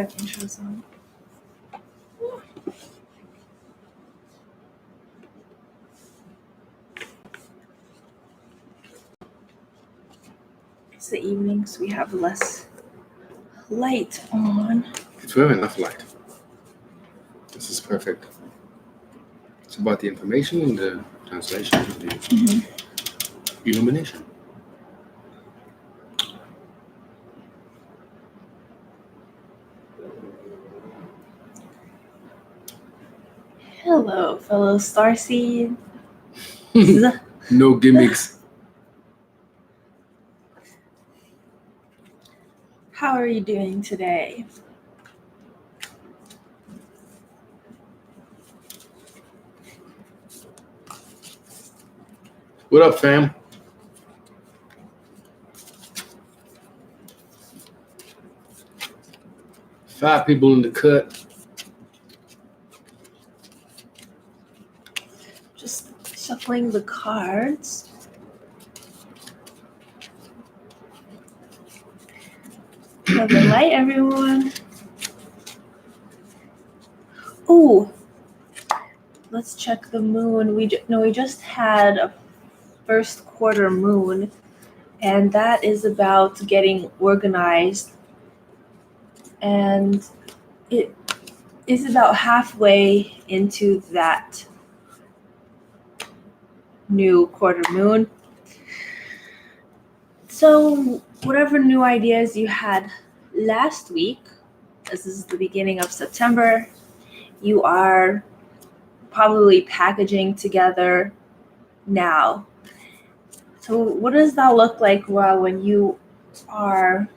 have intros on. It's the evenings, we have less light on. It's very enough light. This is perfect. It's about the information and the translation and the illumination. Hello, fellow starseed. No gimmicks. How are you doing today? What up, fam? Five people in the cut. Just shuffling the cards. Love and light, everyone. Oh, let's check the moon. We just had a first quarter moon, and that is about getting organized, and it is about halfway into that new quarter moon. So whatever new ideas you had last week, this is the beginning of September, you are probably packaging together now. So what does that look like when you are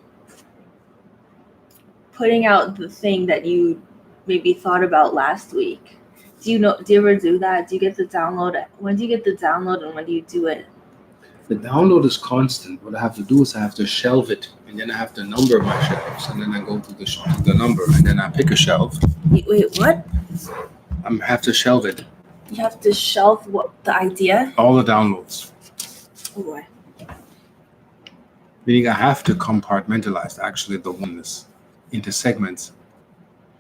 putting out the thing that you maybe thought about last week? Do you ever do that? Do you get the download? When do you get the download and when do you do it? The download is constant. What I have to do is I have to shelve it, and then I have to number my shelves, and then I go to the number, and then I pick a shelf. Wait, what? I have to shelve it. You have to shelve the idea? All the downloads. Oh boy. Meaning I have to compartmentalize actually the oneness into segments.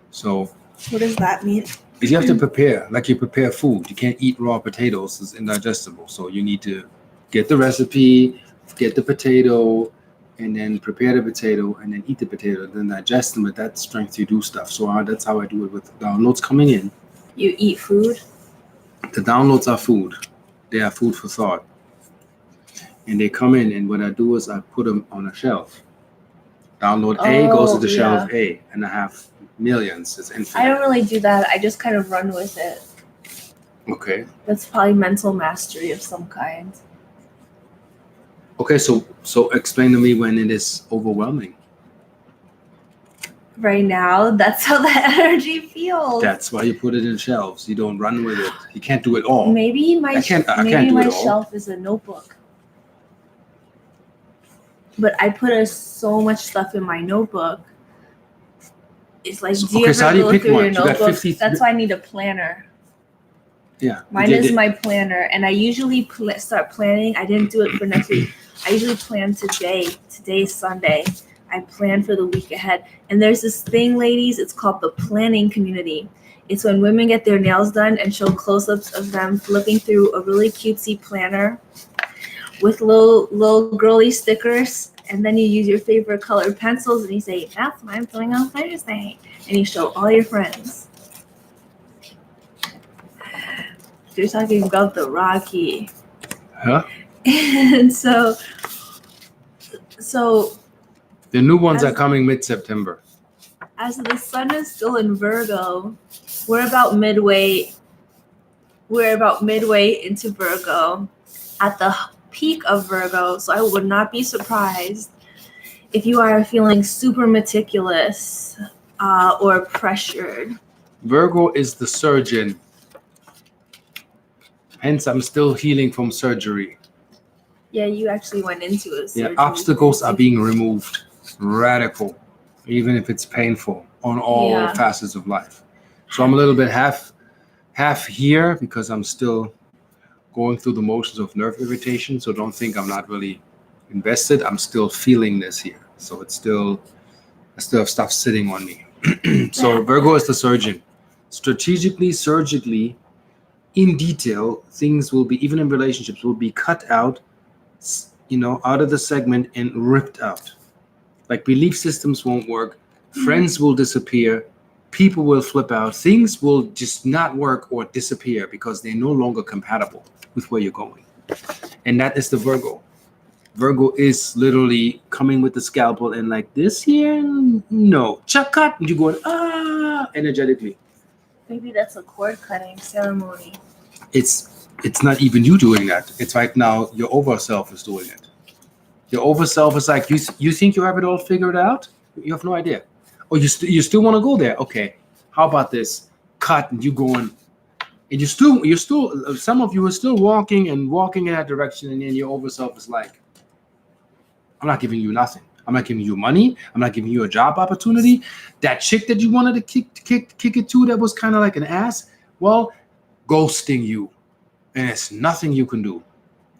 So what does that mean? Is you have to prepare, like you prepare food. You can't eat raw potatoes, it's indigestible. So you need to get the recipe, get the potato, and then prepare the potato, and then eat the potato, then digest them with that strength you do stuff. So that's how I do it with downloads coming in. You eat food? The downloads are food. They are food for thought. And they come in, and what I do is I put them on a shelf. Download A goes to the shelf A, and I have millions. It's infinite. I don't really do that. I just kind of run with it. Okay. That's probably mental mastery of some kind. Okay, so explain to me when it is overwhelming. Right now, that's how the energy feels. That's why you put it in shelves. You don't run with it. You can't do it all. Maybe my shelf is a notebook. But I put so much stuff in my notebook. It's like, do you ever go through your notebook? That's why I need a planner. Yeah. Mine is my planner, and I usually start planning. I didn't do it for next week. I usually plan today. Today's Sunday. I plan for the week ahead. And there's this thing, ladies, it's called the planning community. It's when women get their nails done and show close-ups of them flipping through a really cutesy planner with little girly stickers. And then you use your favorite colored pencils and you say, that's what I'm doing on Thursday. And you show all your friends. You're talking about the Rocky. Huh? And so the new ones are coming mid-September. As the sun is still in Virgo, we're about midway into Virgo, at the peak of Virgo. So I would not be surprised if you are feeling super meticulous or pressured. Virgo is the surgeon. Hence, I'm still healing from surgery. Yeah, you actually went into a surgery. Yeah, obstacles are being removed. Radical, even if it's painful, on all facets of life. So I'm a little bit half here because I'm still going through the motions of nerve irritation. So don't think I'm not really invested. I'm still feeling this here. So I still have stuff sitting on me. So Virgo is the surgeon. Strategically, surgically, in detail, things will be, even in relationships, will be cut out, out of the segment and ripped out. Like belief systems won't work, friends will disappear, people will flip out, things will just not work or disappear because they're no longer compatible with where you're going. And that is the Virgo. Virgo is literally coming with the scalpel and like this here, no, cut, and you're going, energetically. Maybe that's a cord cutting ceremony. It's not even you doing that. It's right now your over self is doing it. Your over self is like, you think you have it all figured out? You have no idea. Or you still want to go there. Okay, how about this? Cut, and you going, and you're still, some of you are still walking in that direction, and then your over self is like, I'm not giving you nothing. I'm not giving you money. I'm not giving you a job opportunity. That chick that you wanted to kick it to that was kind of like an ass, well, ghosting you. And there's nothing you can do.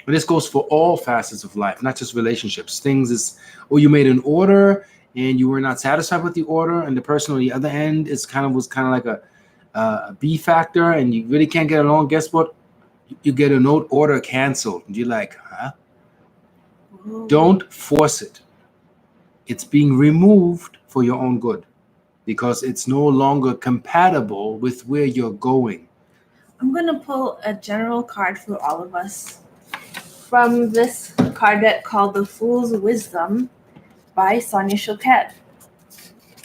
And this goes for all facets of life, not just relationships. Things is, you made an order and you were not satisfied with the order, and the person on the other end was kind of like a B factor, and you really can't get along. Guess what? You get a note, order canceled. And you're like, huh? Don't force it. It's being removed for your own good because it's no longer compatible with where you're going. I'm going to pull a general card for all of us from this card deck called The Fool's Wisdom by Sonia Choquette.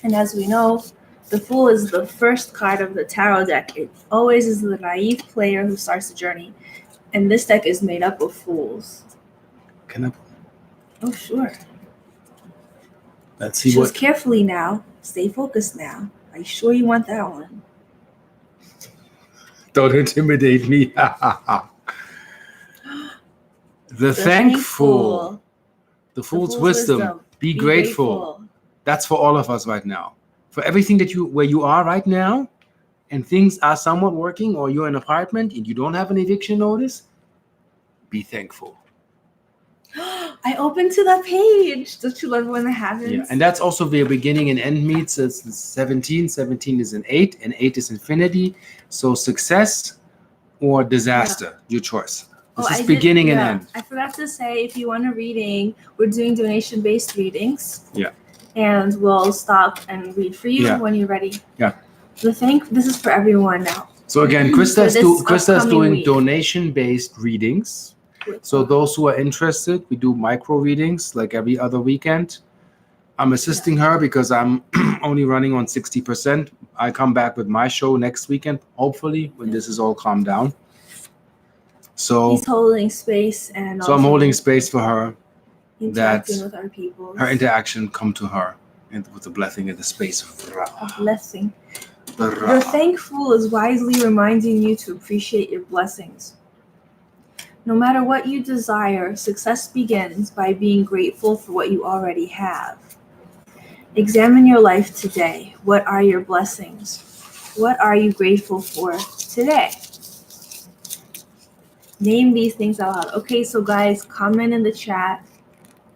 And as we know, the Fool is the first card of the tarot deck. It always is the naive player who starts the journey. And this deck is made up of fools. Can I? Oh, sure. Let's see. Choose carefully now. Stay focused now. Are you sure you want that one? Don't intimidate me. The thankful. The Fool's Wisdom. Be grateful. That's for all of us right now. For everything where you are right now, and things are somewhat working, or you're in an apartment and you don't have an eviction notice, be thankful. I opened to that page. Don't you love when that happens? Yeah, and that's also where beginning and end meets. It's 17. 17 is an 8, and 8 is infinity. So success or disaster, your choice. This is beginning and end. I forgot to say, if you want a reading, we're doing donation-based readings. Yeah. And we'll stop and read for you when you're ready. Yeah. This is for everyone now. So again, Krista is doing donation-based readings. So those who are interested, we do micro readings like every other weekend. I'm assisting her because I'm only running on 60%. I come back with my show next weekend, hopefully, when this is all calmed down. So he's holding space, and so I'm holding space for her. Interacting with our people. Her interaction come to her, and with the blessing of the space. A blessing. The thankful is wisely reminding you to appreciate your blessings. No matter what you desire, success begins by being grateful for what you already have. Examine your life today. What are your blessings? What are you grateful for today? Name these things out loud. Okay, so guys, comment in the chat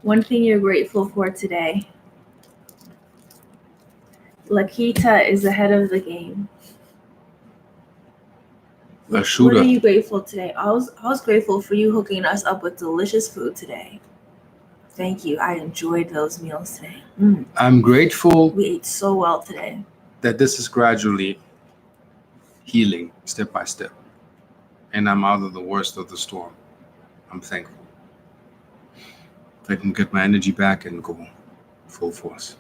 one thing you're grateful for today. Lakita is ahead of the game. What are you grateful today? I was grateful for you hooking us up with delicious food today. Thank you. I enjoyed those meals today. I'm grateful. We ate so well today. That this is gradually healing step by step. And I'm out of the worst of the storm. I'm thankful. I can get my energy back and go full force.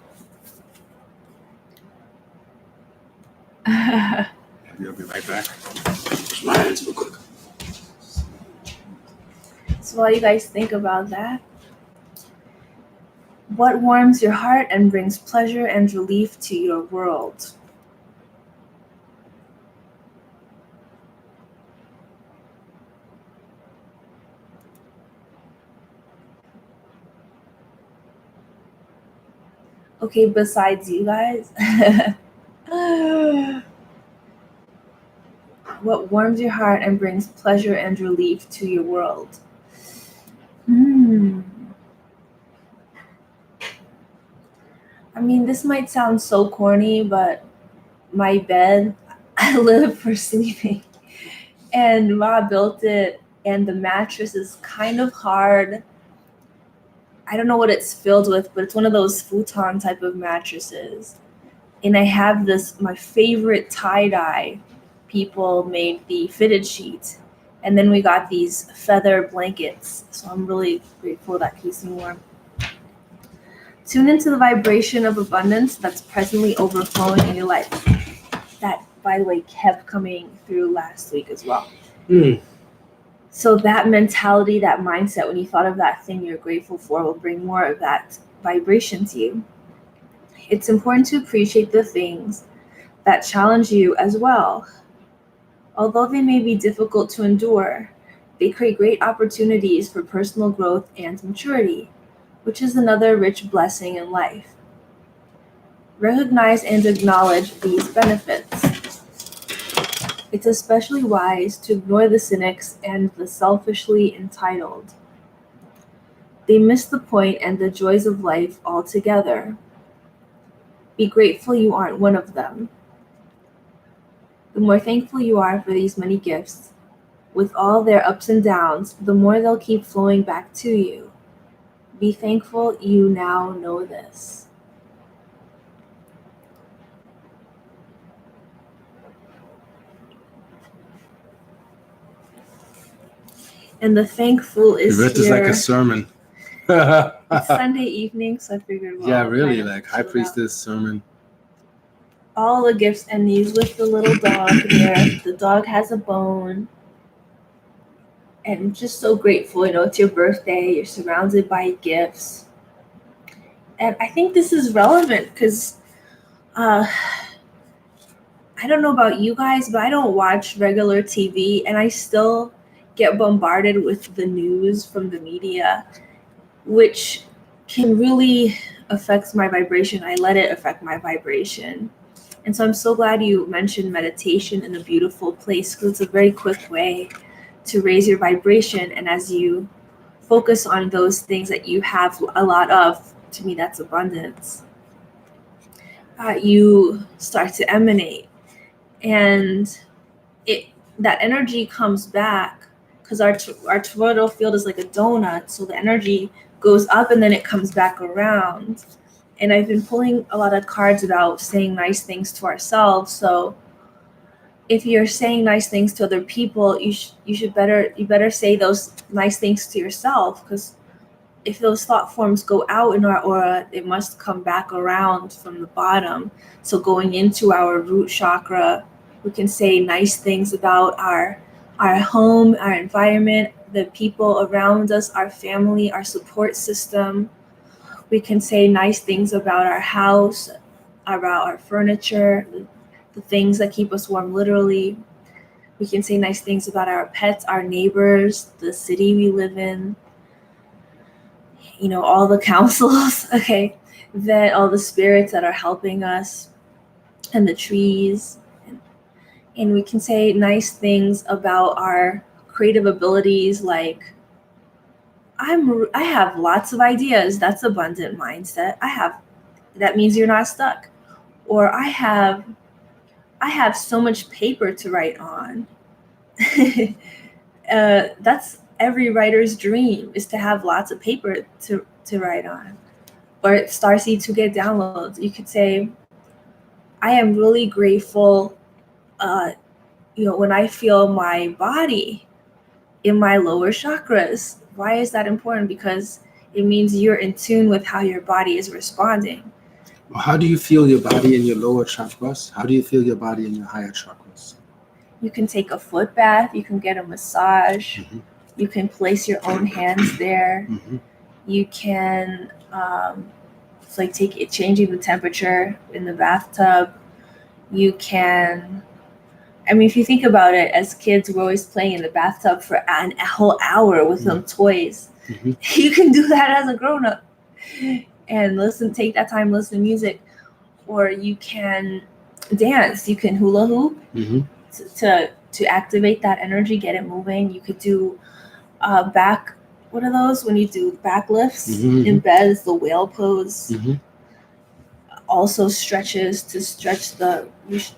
I'll be right back. Wash my hands real quick. So while you guys think about that, what warms your heart and brings pleasure and relief to your world? Okay, besides you guys, what warms your heart and brings pleasure and relief to your world? I mean, this might sound so corny, but my bed, I live for sleeping. And Ma built it, and the mattress is kind of hard. I don't know what it's filled with, but it's one of those futon type of mattresses. And I have this, my favorite tie-dye people made the fitted sheet. And then we got these feather blankets. So I'm really grateful that keeps me warm. Tune into the vibration of abundance that's presently overflowing in your life. That, by the way, kept coming through last week as well. So that mentality, that mindset, when you thought of that thing you're grateful for, will bring more of that vibration to you. It's important to appreciate the things that challenge you as well. Although they may be difficult to endure, they create great opportunities for personal growth and maturity, which is another rich blessing in life. Recognize and acknowledge these benefits. It's especially wise to ignore the cynics and the selfishly entitled. They miss the point and the joys of life altogether. Be grateful you aren't one of them. The more thankful you are for these many gifts, with all their ups and downs, the more they'll keep flowing back to you. Be thankful you now know this. And the thankful is The rest is like a sermon. It's Sunday evening, so I figured. Well, yeah, really, like High Priestess sermon. All the gifts, and these with the little dog there. The dog has a bone. And I'm just so grateful, it's your birthday, you're surrounded by gifts. And I think this is relevant because I don't know about you guys, but I don't watch regular TV, and I still get bombarded with the news from the media, which can really affect my vibration. I let it affect my vibration. And so I'm so glad you mentioned meditation in a beautiful place, because it's a very quick way to raise your vibration. And as you focus on those things that you have a lot of, to me, that's abundance. You start to emanate, and that energy comes back, because our toroidal field is like a donut, so the energy goes up and then it comes back around. And I've been pulling a lot of cards about saying nice things to ourselves. So if you're saying nice things to other people, you better say those nice things to yourself, because if those thought forms go out in our aura, it must come back around from the bottom. So going into our root chakra, we can say nice things about our home, our environment, the people around us, our family, our support system. We can say nice things about our house, about our furniture, the things that keep us warm, literally. We can say nice things about our pets, our neighbors, the city we live in, all the councils, okay, then all the spirits that are helping us, and the trees. And we can say nice things about our creative abilities, like, I have lots of ideas. That's abundant mindset. That means you're not stuck. Or I have so much paper to write on. That's every writer's dream, is to have lots of paper to write on. Or starseed to get downloads. You could say, I am really grateful, when I feel my body in my lower chakras. Why is that important? Because it means you're in tune with how your body is responding. How do you feel your body in your lower chakras? How do you feel your body in your higher chakras? You can take a foot bath. You can get a massage. Mm-hmm. You can place your own hands there. Mm-hmm. You can, it's like changing the temperature in the bathtub. You can, if you think about it, as kids, we're always playing in the bathtub for a whole hour with some toys. Mm-hmm. You can do that as a grown-up and take that time, listen to music. Or you can dance. You can hula hoop. Mm-hmm. to activate that energy, get it moving. You could do what are those when you do back lifts? Mm-hmm. In bed? Is the whale pose. Mm-hmm. also stretches to stretch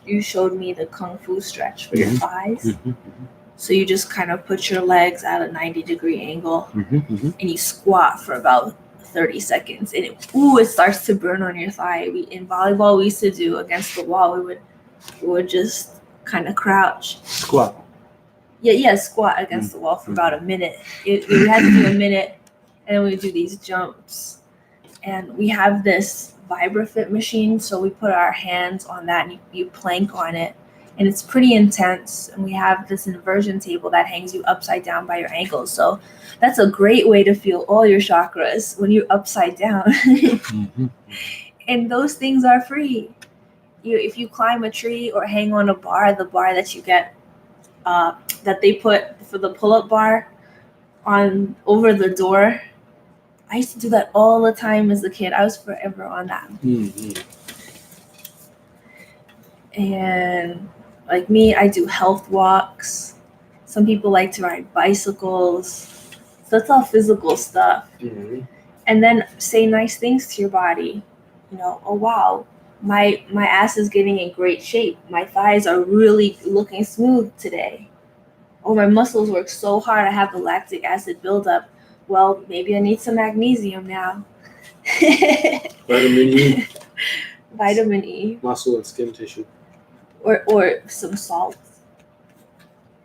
you showed me the kung fu stretch for your thighs. So you just kind of put your legs at a 90-degree angle and you squat for about 30 seconds and it starts to burn on your thigh. In volleyball we used to do against the wall, we would just kind of crouch. Squat. Yeah, squat against the wall for about a minute. We had to do a minute and then we would do these jumps. And we have this VibraFit machine, so we put our hands on that and you plank on it. And it's pretty intense. And we have this inversion table that hangs you upside down by your ankles. So that's a great way to feel all your chakras when you're upside down. And those things are free. If you climb a tree or hang on a bar, the bar that you get, that they put for the pull-up bar on over the door, I used to do that all the time as a kid. I was forever on that. And like me, I do health walks. Some people like to ride bicycles. So that's all physical stuff. And then say nice things to your body. You know, oh wow, my ass is getting in great shape. My thighs are really looking smooth today. Oh, my muscles work so hard. I have the lactic acid buildup. Well, maybe I need some magnesium now. Vitamin E. Vitamin E. Muscle and skin tissue. Or some salt.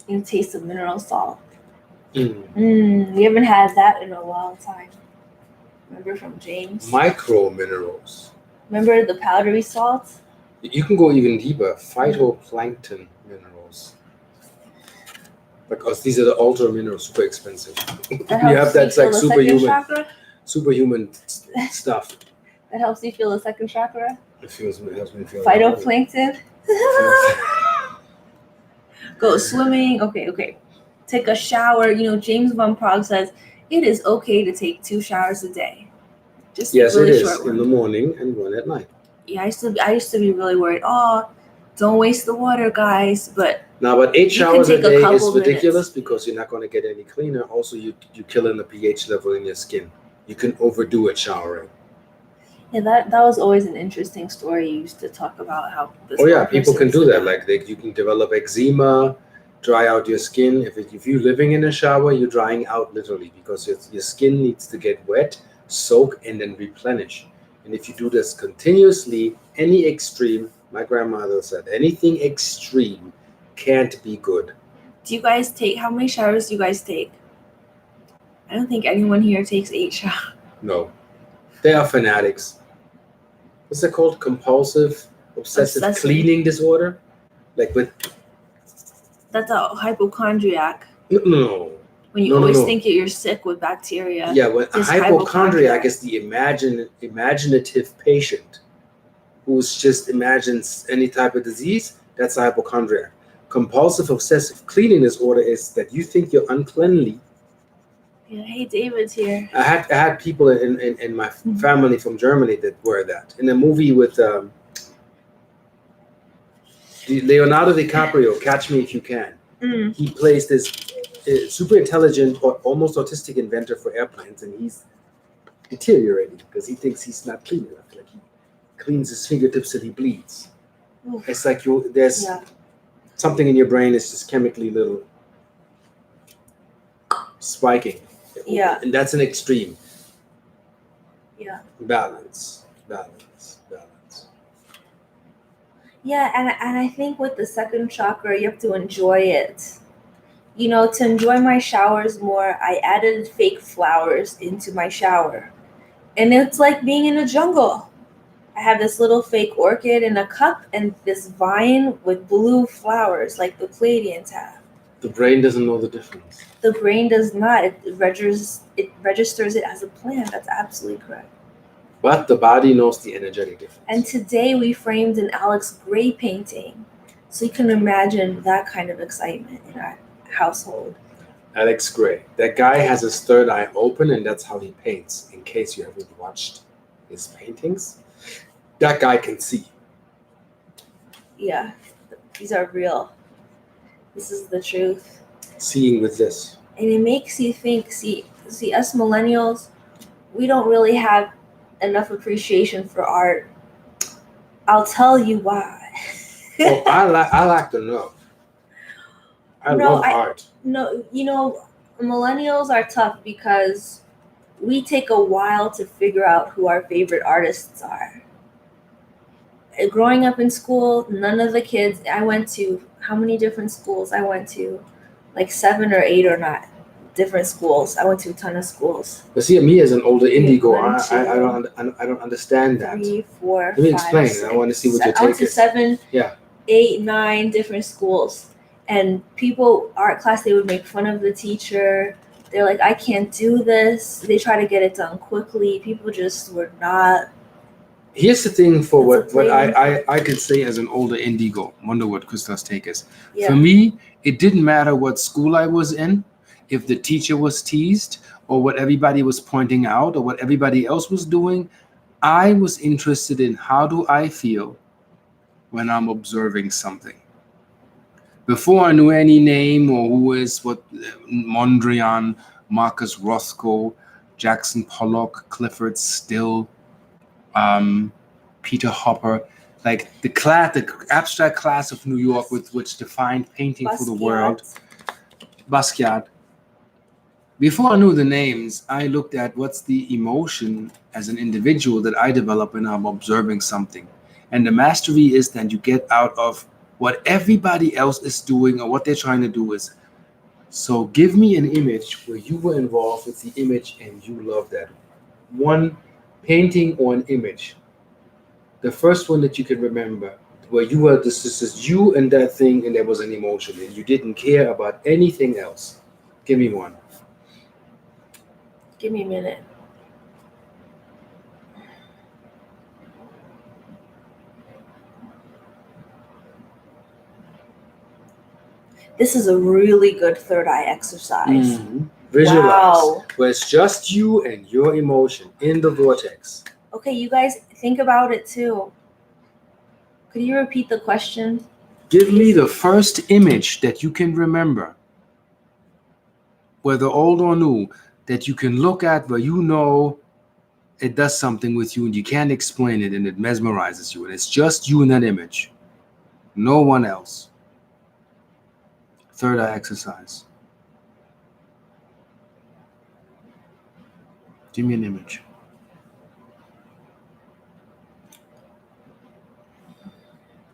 You taste of mineral salt. We haven't had that in a long time. Remember from James? Micro minerals. Remember the powdery salt? You can go even deeper. Phytoplankton minerals. Because these are the ultra minerals, super expensive. You have that's like superhuman stuff. That helps you feel the second chakra? It helps me feel Phytoplankton? Go swimming. Okay. Take a shower. You know, James Van Prague says it is okay to take 2 showers a day. Just yes, really it is. Short in the morning and one at night. Yeah, I used to be really worried. Oh, don't waste the water, guys. But 8 showers a day is ridiculous minutes. Because you're not going to get any cleaner. Also, you're killing the pH level in your skin. You can overdo it showering. Yeah, that was always an interesting story. You used to talk about how. People can do that. Like you can develop eczema, dry out your skin. If you're living in a shower, you're drying out literally because your skin needs to get wet, soak, and then replenish. And if you do this continuously, any extreme, my grandmother said, anything extreme can't be good. Do you guys how many showers do you guys take? I don't think anyone here takes 8 showers. No. They are fanatics. What's it called? Compulsive, obsessive cleaning disorder? That's a hypochondriac. No. When you always think you're sick with bacteria. Yeah, a hypochondriac is the imaginative patient who just imagines any type of disease. That's a hypochondriac. Compulsive obsessive cleaning disorder is that you think you're uncleanly. Yeah, hey, David's here. I had people in my family from Germany that were that. In a movie with Leonardo DiCaprio, Catch Me If You Can. He plays this super intelligent or almost autistic inventor for airplanes, and he's deteriorating because he thinks he's not clean enough. Like he cleans his fingertips till he bleeds. Oof. It's like there's something in your brain is just chemically little spiking. Yeah. And that's an extreme. Yeah. Balance. Yeah, and I think with the second chakra, you have to enjoy it. You know, to enjoy my showers more, I added fake flowers into my shower. And it's like being in a jungle. I have this little fake orchid in a cup and this vine with blue flowers like the Pleiadians have. The brain doesn't know the difference. The brain does not. It registers it as a plant. That's absolutely correct. But the body knows the energetic difference. And today we framed an Alex Gray painting. So you can imagine that kind of excitement in our household. Alex Gray. That guy has his third eye open, and that's how he paints. In case you haven't watched his paintings, that guy can see. Yeah, these are real. This is the truth. Seeing with this. And it makes you think, see us millennials, we don't really have enough appreciation for art. I'll tell you why. Oh, I like to know. I love art. No, millennials are tough because we take a while to figure out who our favorite artists are. Growing up in school, none of the kids, I went to, how many different schools? I went to like 7 or 8 or not different schools. I went to a ton of schools. But see, me as an older indigo, One, I don't understand that. 3, 4, Let me 5, explain. 6, I want to see what your I went take to is. 7, Yeah. 8, 9 different schools, and people, art class, they would make fun of the teacher. They're like, I can't do this. They try to get it done quickly. People just were not. Here's the thing for It's a what playground. I could say as an older indigo. Wonder what Krista's take is. Yeah. For me, it didn't matter what school I was in, if the teacher was teased or what everybody was pointing out or what everybody else was doing. I was interested in how do I feel when I'm observing something. Before I knew any name or who is what, Mondrian, Marcus Rothko, Jackson Pollock, Clifford Still, Peter Hopper, like the abstract class of New York, with which defined painting for the world, Basquiat. Before I knew the names, I looked at what's the emotion as an individual that I develop when I'm observing something. And the mastery is that you get out of what everybody else is doing or what they're trying to do is. So give me an image where you were involved with the image and you love that. One painting or an image. The first one that you can remember where you were, this is you and that thing, and there was an emotion and you didn't care about anything else. Give me one. Give me a minute. This is a really good third eye exercise. Mm-hmm. Visualize. Wow. Where it's just you and your emotion in the vortex. Okay, you guys think about it too. Could you repeat the question? Give me the first image that you can remember, whether old or new, that you can look at where you know it does something with you and you can't explain it and it mesmerizes you and it's just you in that image. No one else. Third eye exercise. Give me an image.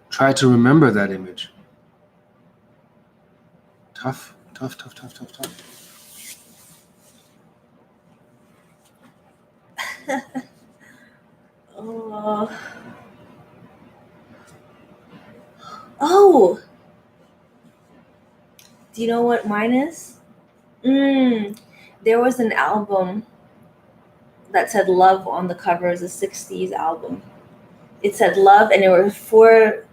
Try to remember that image. Tough. Oh. Do you know what mine is? There was an album that said Love on the cover. It was a 60s album. It said Love, and there were 4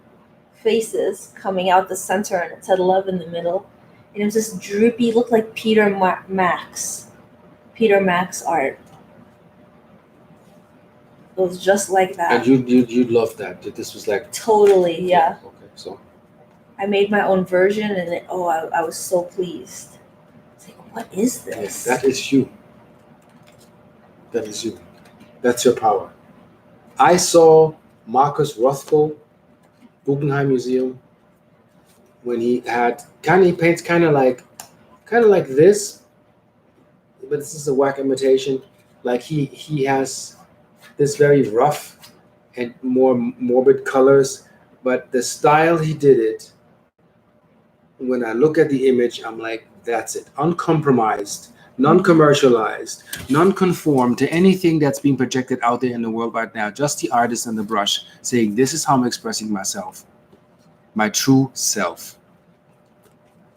faces coming out the center, and it said Love in the middle. And it was this droopy, looked like Peter Max art. It was just like that. And you loved that. This was like totally, yeah. Okay, so I made my own version, and I was so pleased. It's like, what is this? That is you. That is you. That's your power. I saw Marcus Rothko, Guggenheim Museum, when he paints kind of like this, but this is a whack imitation. Like he has this very rough and more morbid colors, but the style he did it, when I look at the image, I'm like, that's it. Uncompromised, non-commercialized, non-conform to anything that's being projected out there in the world right now. Just the artist and the brush saying, this is how I'm expressing myself, my true self.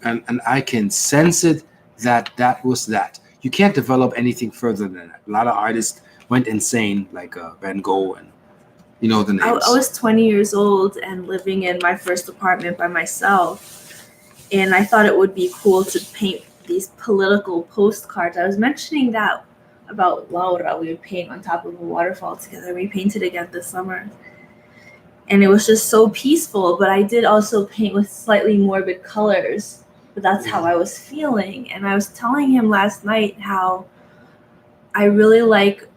And I can sense it that was that. You can't develop anything further than that. A lot of artists went insane, like Van Gogh and you know the names. I was 20 years old and living in my first apartment by myself, and I thought it would be cool to paint these political postcards. I was mentioning that about Laura. We would paint on top of a waterfall together. We painted again this summer, and it was just so peaceful. But I did also paint with slightly morbid colors, but that's how I was feeling. And I was telling him last night how I really like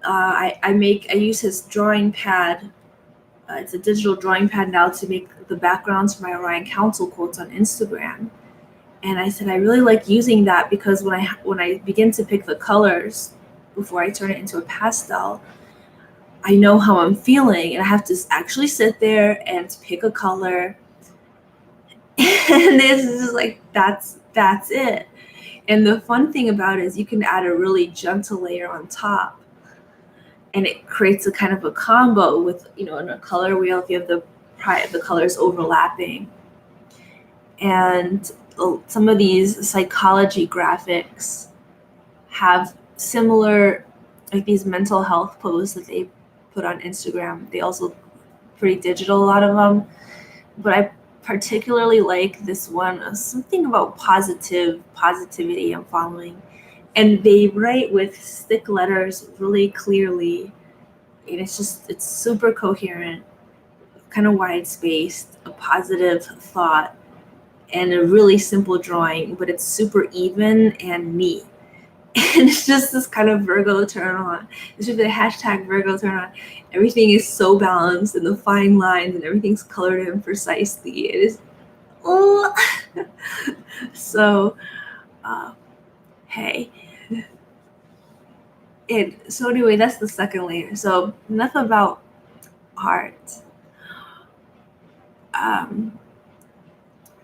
I use his drawing pad it's a digital drawing pad now to make the backgrounds for my Orion Council quotes on Instagram. And I said I really like using that because when I begin to pick the colors before I turn it into a pastel, I know how I'm feeling, and I have to actually sit there and pick a color. And this is just like that's it. And the fun thing about it is you can add a really gentle layer on top, and it creates a kind of a combo with, in a color wheel if you have the colors overlapping. And some of these psychology graphics have similar, like these mental health posts that they put on Instagram. They also pretty digital, a lot of them. But I particularly like this one, something about positivity I'm following. And they write with thick letters really clearly. And it's super coherent, kind of wide spaced, a positive thought, and a really simple drawing, but it's super even and neat. And it's just this kind of Virgo turn on. It should be the hashtag Virgo turn on. Everything is so balanced, and the fine lines and everything's colored in precisely. It is, oh. So, hey. So anyway, that's the second layer. So enough about art.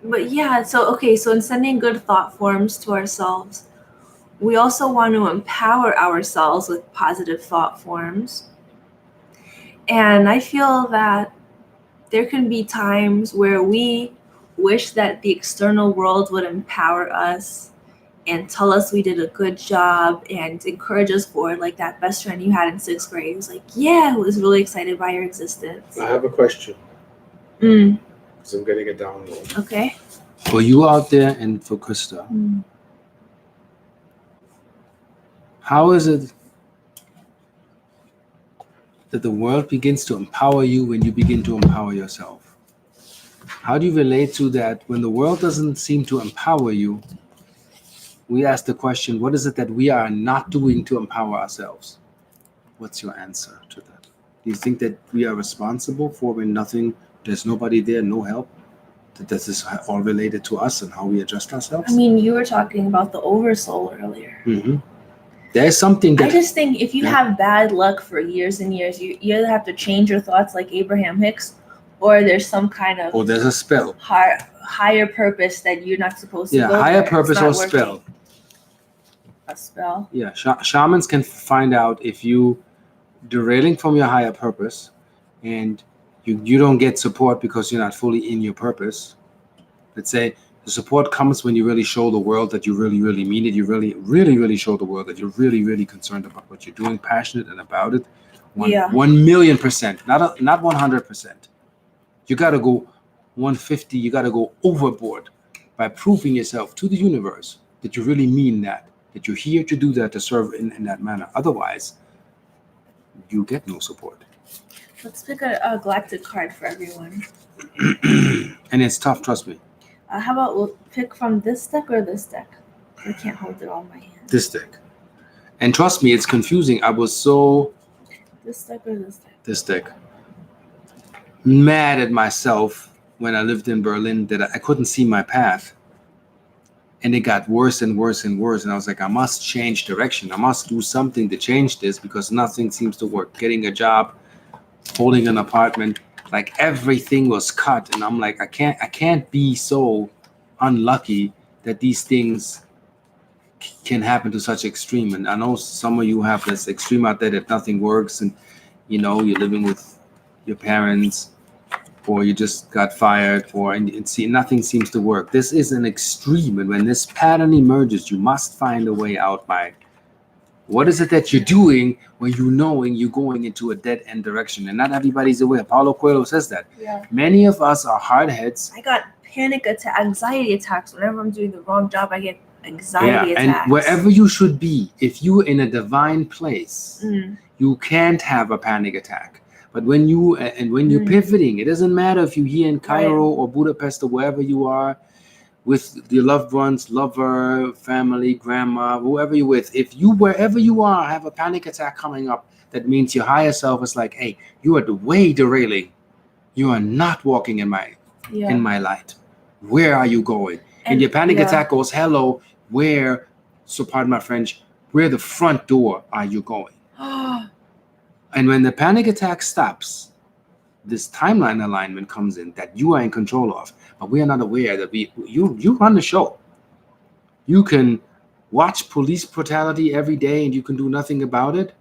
But yeah, so in sending good thought forms to ourselves, we also want to empower ourselves with positive thought forms. And I feel that there can be times where we wish that the external world would empower us and tell us we did a good job and encourage us forward, like that best friend you had in 6th grade. It was like, yeah, who was really excited by your existence. I have a question. Because I'm getting a download. Okay. For you out there and for Krista, how is it that the world begins to empower you when you begin to empower yourself? How do you relate to that when the world doesn't seem to empower you? We ask the question, what is it that we are not doing to empower ourselves? What's your answer to that? Do you think that we are responsible for when there's nobody there, no help? That this is all related to us and how we adjust ourselves? I mean, you were talking about the oversoul earlier. Mm-hmm. There's something that... I just think if you have bad luck for years and years, you either have to change your thoughts like Abraham Hicks, or there's some kind of... Or there's a spell. Higher purpose that you're not supposed to go there. Higher purpose or spell. A spell? Yeah, shamans can find out if you derailing from your higher purpose and you don't get support because you're not fully in your purpose. Let's say the support comes when you really show the world that you really, really mean it. You really, really, really show the world that you're really, really concerned about what you're doing, passionate and about it. 1,000,000%, not 100%. You got to go 150. You got to go overboard by proving yourself to the universe that you really mean that you're here to do that, to serve in that manner. Otherwise, you get no support. Let's pick a galactic card for everyone. And it's tough, trust me. How about we'll pick from this deck or this deck? I can't hold it all in my hand. This deck. And trust me, it's confusing. I was so... This deck or this deck? This deck. Mad at myself when I lived in Berlin that I couldn't see my path. And it got worse and worse and worse. And I was like, I must change direction. I must do something to change this because nothing seems to work. Getting a job, holding an apartment, like everything was cut. And I'm like, I can't be so unlucky that these things can happen to such extreme. And I know some of you have this extreme out there that nothing works. And, you're living with your parents, or you just got fired, and see, nothing seems to work. This is an extreme, and when this pattern emerges, you must find a way out by what is it that you're doing when you're going into a dead-end direction, and not everybody's aware. Paulo Coelho says that. Yeah. Many of us are hardheads. I got anxiety attacks whenever I'm doing the wrong job. I get anxiety attacks. And wherever you should be, if you're in a divine place, you can't have a panic attack. But when you're pivoting, it doesn't matter if you're here in Cairo or Budapest or wherever you are with your loved ones, lover, family, grandma, whoever you're with. If you, wherever you are, have a panic attack coming up, that means your higher self is like, hey, you are way derailing. You are not walking in my Yeah. light. Where are you going? And your panic attack goes, hello, where, so pardon my French, where the front door are you going? And when the panic attack stops, this timeline alignment comes in that you are in control of, but we are not aware that you run the show. You can watch police brutality every day and you can do nothing about it,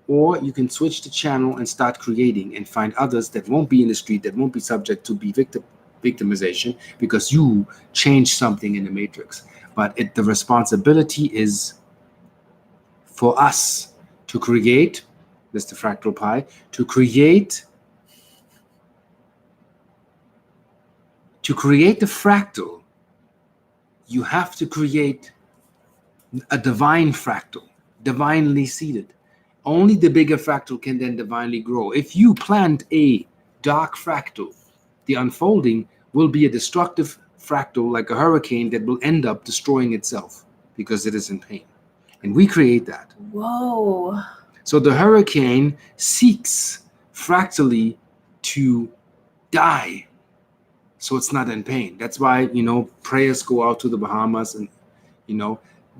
or you can switch the channel and start creating and find others that won't be in the street, that won't be subject to be victimization because you changed something in the matrix. But the responsibility is for us to create, Mr. Fractal Pie, to create the fractal. You have to create a divine fractal, divinely seated. Only the bigger fractal can then divinely grow. If you plant a dark fractal, the unfolding will be a destructive fractal like a hurricane that will end up destroying itself because it is in pain. And we create that. Whoa. So the hurricane seeks fractally to die so it's not in pain. That's why, prayers go out to the Bahamas and,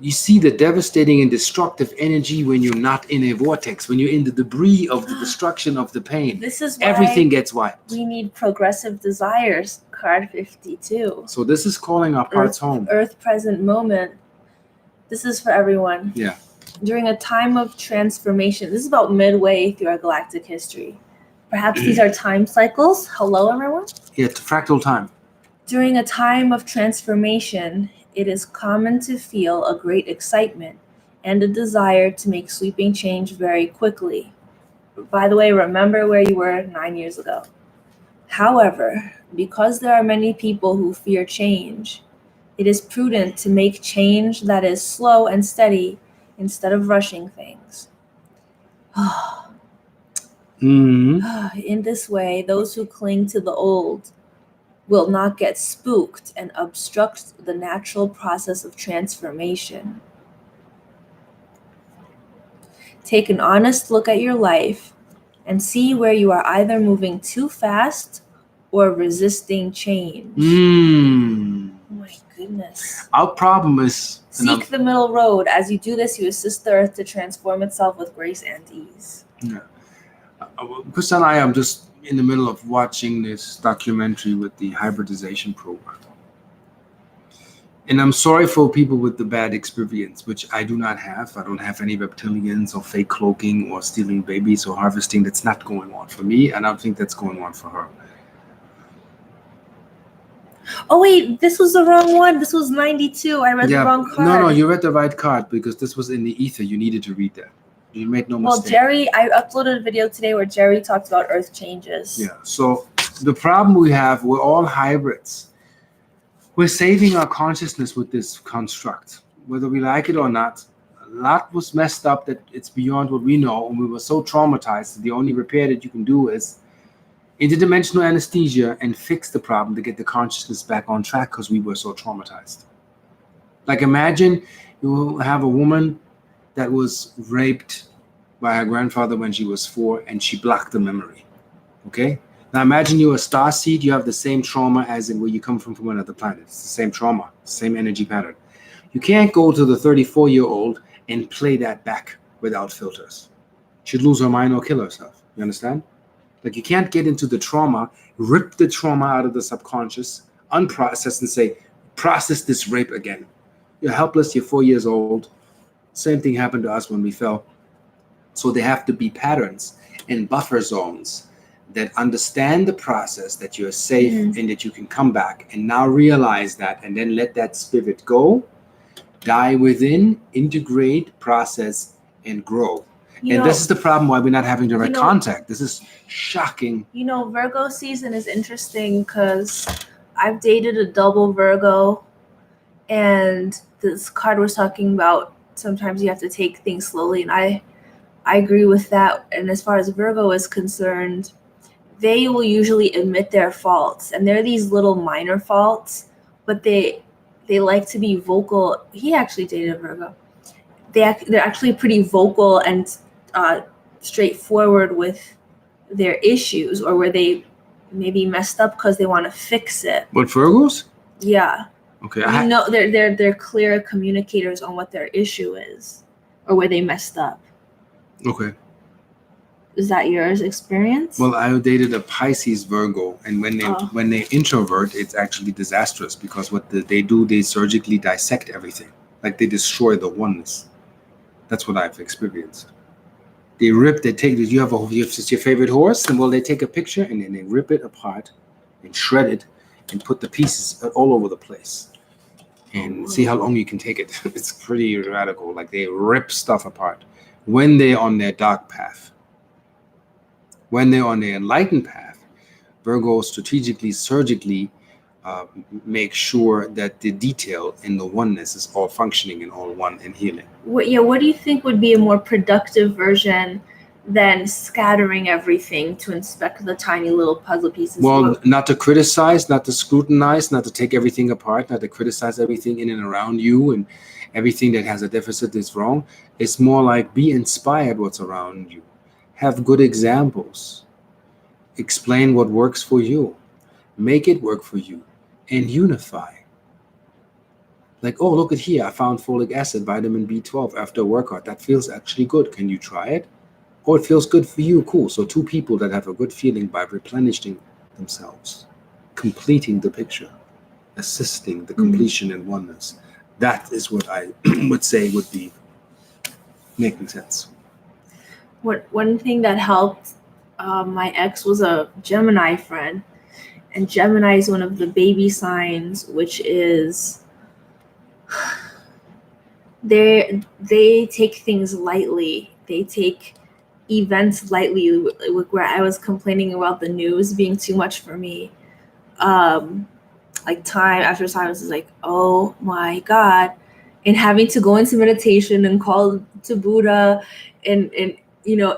you see the devastating and destructive energy when you're not in a vortex, when you're in the debris of the destruction of the pain. This is why everything gets wiped. We need progressive desires, card 52. So this is calling our parts home. Earth present moment. This is for everyone. Yeah. During a time of transformation, this is about midway through our galactic history. Perhaps these are time cycles. Hello, everyone. Yeah, it's fractal time. During a time of transformation, it is common to feel a great excitement and a desire to make sweeping change very quickly. By the way, remember where you were 9 years ago. However, because there are many people who fear change, it is prudent to make change that is slow and steady instead of rushing things. In this way, those who cling to the old will not get spooked and obstruct the natural process of transformation. Take an honest look at your life and see where you are either moving too fast or resisting change. Oh my goodness. Our problem is... Seek the middle road. As you do this, you assist the earth to transform itself with grace and ease. Yeah. Krista and I am just in the middle of watching this documentary with the hybridization program. And I'm sorry for people with the bad experience, which I do not have. I don't have any reptilians or fake cloaking or stealing babies or harvesting. That's not going on for me, and I don't think that's going on for her. Oh wait, this was the wrong one. This was 92. I read the wrong card. No, you read the right card because this was in the ether. You needed to read that. You made no mistake. Well, I uploaded a video today where Jerry talked about Earth changes. Yeah, so the problem we have, we're all hybrids. We're saving our consciousness with this construct, whether we like it or not. A lot was messed up that it's beyond what we know, and we were so traumatized that the only repair that you can do is interdimensional anesthesia and fix the problem to get the consciousness back on track because we were so traumatized. Like imagine you have a woman that was raped by her grandfather when she was 4 and she blocked the memory. Okay? Now imagine you're a star seed, you have the same trauma as in where you come from another planet. It's the same trauma, same energy pattern. You can't go to the 34-year-old and play that back without filters. She'd lose her mind or kill herself. You understand? Like you can't get into the trauma, rip the trauma out of the subconscious, unprocess and say, process this rape again. You're helpless, you're 4 years old. Same thing happened to us when we fell. So there have to be patterns and buffer zones that understand the process, that you're safe and that you can come back and now realize that and then let that spirit go, die within, integrate, process, and grow. This is the problem why we're not having direct contact. This is shocking. Virgo season is interesting because I've dated a double Virgo, and this card was talking about sometimes you have to take things slowly, and I agree with that. And as far as Virgo is concerned, they will usually admit their faults, and they're these little minor faults, but they like to be vocal. He actually dated a Virgo. They're actually pretty vocal and straightforward with their issues, or where they maybe messed up because they want to fix it. What, Virgos? Yeah. Okay. You know, they're clear communicators on what their issue is or where they messed up. Okay. Is that yours experience? Well, I dated a Pisces Virgo, and when they introvert, it's actually disastrous because what they do, they surgically dissect everything, like they destroy the oneness. That's what I've experienced. They take. You have your favorite horse, and well, they take a picture and then they rip it apart, and shred it, and put the pieces all over the place, and see how long you can take it. It's pretty radical. Like they rip stuff apart when they're on their dark path. When they're on the enlightened path, Virgo strategically, surgically make sure that the detail in the oneness is all functioning and all one and healing. What do you think would be a more productive version than scattering everything to inspect the tiny little puzzle pieces? Well, not to criticize, not to scrutinize, not to take everything apart, not to criticize everything in and around you and everything that has a deficit is wrong. It's more like be inspired what's around you. Have good examples. Explain what works for you. Make it work for you. And unify. Like, oh, look at here. I found folic acid, vitamin B12 after a workout. That feels actually good. Can you try it? Oh, it feels good for you. Cool. So 2 people that have a good feeling by replenishing themselves, completing the picture, assisting the completion and oneness. That is what I would say would be making sense. One thing that helped my ex was a Gemini friend, and Gemini is one of the baby signs, which is they take things lightly. They take events lightly. Where I was complaining about the news being too much for me, like time after time, I was like, oh my God, and having to go into meditation and call to Buddha and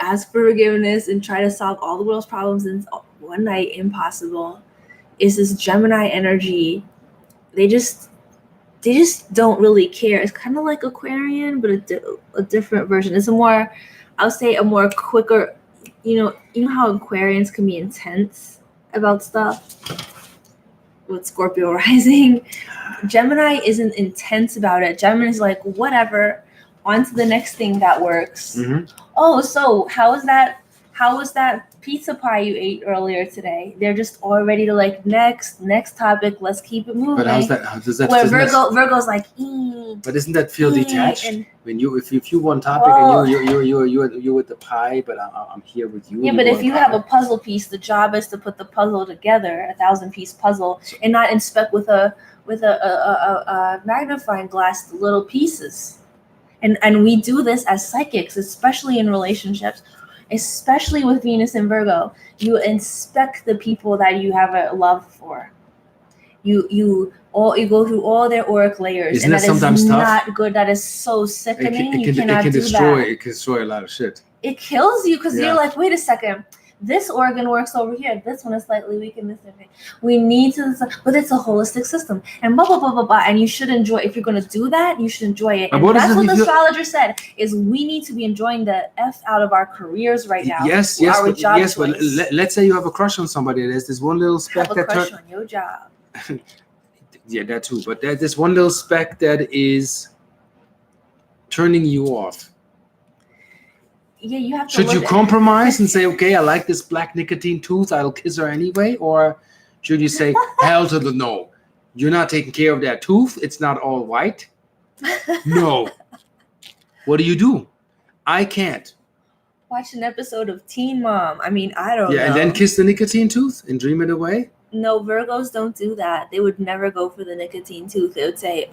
ask for forgiveness and try to solve all the world's problems in one night, impossible. Is this Gemini energy? They just don't really care. It's kind of like Aquarian, but a different version. It's a more quicker, you know how Aquarians can be intense about stuff with Scorpio rising. Gemini isn't intense about it. Gemini is like, whatever, on to the next thing that works. Oh, so how was that pizza pie you ate earlier today? They're just all ready to like next topic. Let's keep it moving. But how does that? Where Virgo's like, but doesn't that feel detached? And when if you one topic and you with the pie, but I'm here with you. Yeah, but if you have a puzzle piece, the job is to put the puzzle together, 1,000-piece puzzle, and not inspect with a magnifying glass the little pieces. And we do this as psychics, especially in relationships, especially with Venus and Virgo. You inspect the people that you have a love for. You go through all their auric layers. Isn't and that that sometimes is tough? not good. That is so sickening. You cannot do destroy. that. It can destroy a lot of shit. It kills you because you're like, wait a second. This organ works over here. This one is slightly weak in this thing. We need to, but it's a holistic system. And blah, blah, blah, blah, blah. And you should enjoy, if you're going to do that, you should enjoy it. And that's what the astrologer said, is we need to be enjoying the F out of our careers right now. Yes, but let's say you have a crush on somebody. There's this one little speck have a crush on your job. Yeah, that too. But there's this one little speck that is turning you off. Yeah, you have to. Should you compromise and say, okay, I like this black nicotine tooth, I'll kiss her anyway? Or should you say, hell to the no? You're not taking care of that tooth. It's not all white. No. What do? I can't. Watch an episode of Teen Mom. I mean, I don't know. Yeah, and then kiss the nicotine tooth and dream it away? No, Virgos don't do that. They would never go for the nicotine tooth. They would say,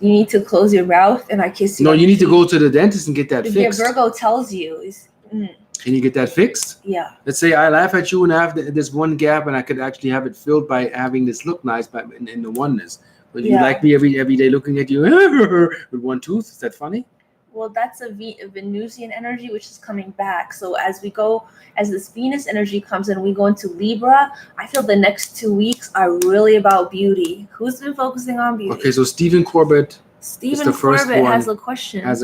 you need to close your mouth and I kiss you. No, you need to go to the dentist and get that fixed. Yeah, Virgo tells you. Can you get that fixed? Yeah. Let's say I laugh at you and I have this one gap and I could actually have it filled by having this look nice in the oneness. But you like me every day looking at you with one tooth. Is that funny? Well, that's a Venusian energy, which is coming back. So as this Venus energy comes in, we go into Libra. I feel the next 2 weeks are really about beauty. Who's been focusing on beauty? Okay, so Stephen Corbett Stephen the first Corbett one has a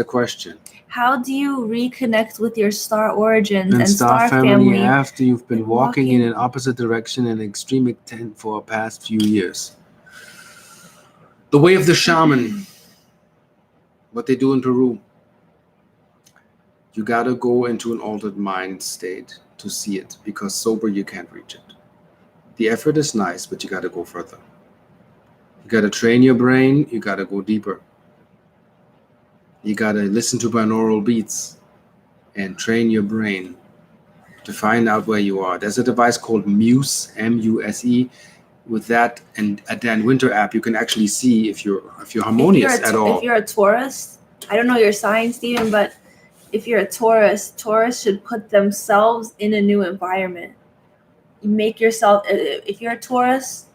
question. How do you reconnect with your star origins and star family after you've been and walking in walking- an opposite direction in extreme extent for the past few years? The way of the shaman, what they do in Peru. You gotta go into an altered mind state to see it, because sober you can't reach it. The effort is nice, but you gotta go further. You gotta train your brain, you gotta go deeper. You gotta listen to binaural beats and train your brain to find out where you are. There's a device called Muse, M-U-S-E. With that and a Dan Winter app, you can actually see if you're harmonious at all. If you're a Taurus, I don't know your sign, Stephen, but if you're a Taurus should put themselves in a new environment. You make yourself, if you're a Taurus,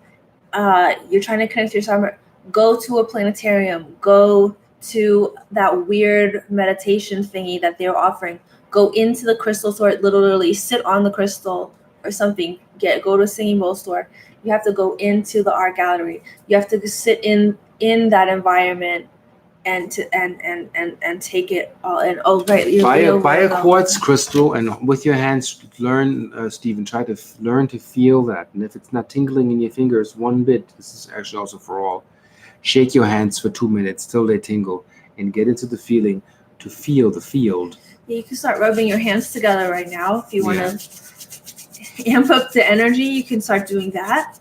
you're trying to connect to your summer, go to a planetarium, go to that weird meditation thingy that they're offering, go into the crystal store, literally sit on the crystal or something, go to a singing bowl store. You have to go into the art gallery. You have to sit in that environment and take it all in. Oh, right. Buy a quartz crystal and with your hands learn, Stephen, try to learn to feel that. And if it's not tingling in your fingers one bit, this is actually also for all, shake your hands for 2 minutes till they tingle and get into the feeling to feel the field. Yeah, you can start rubbing your hands together right now. If you want to amp up the energy, you can start doing that.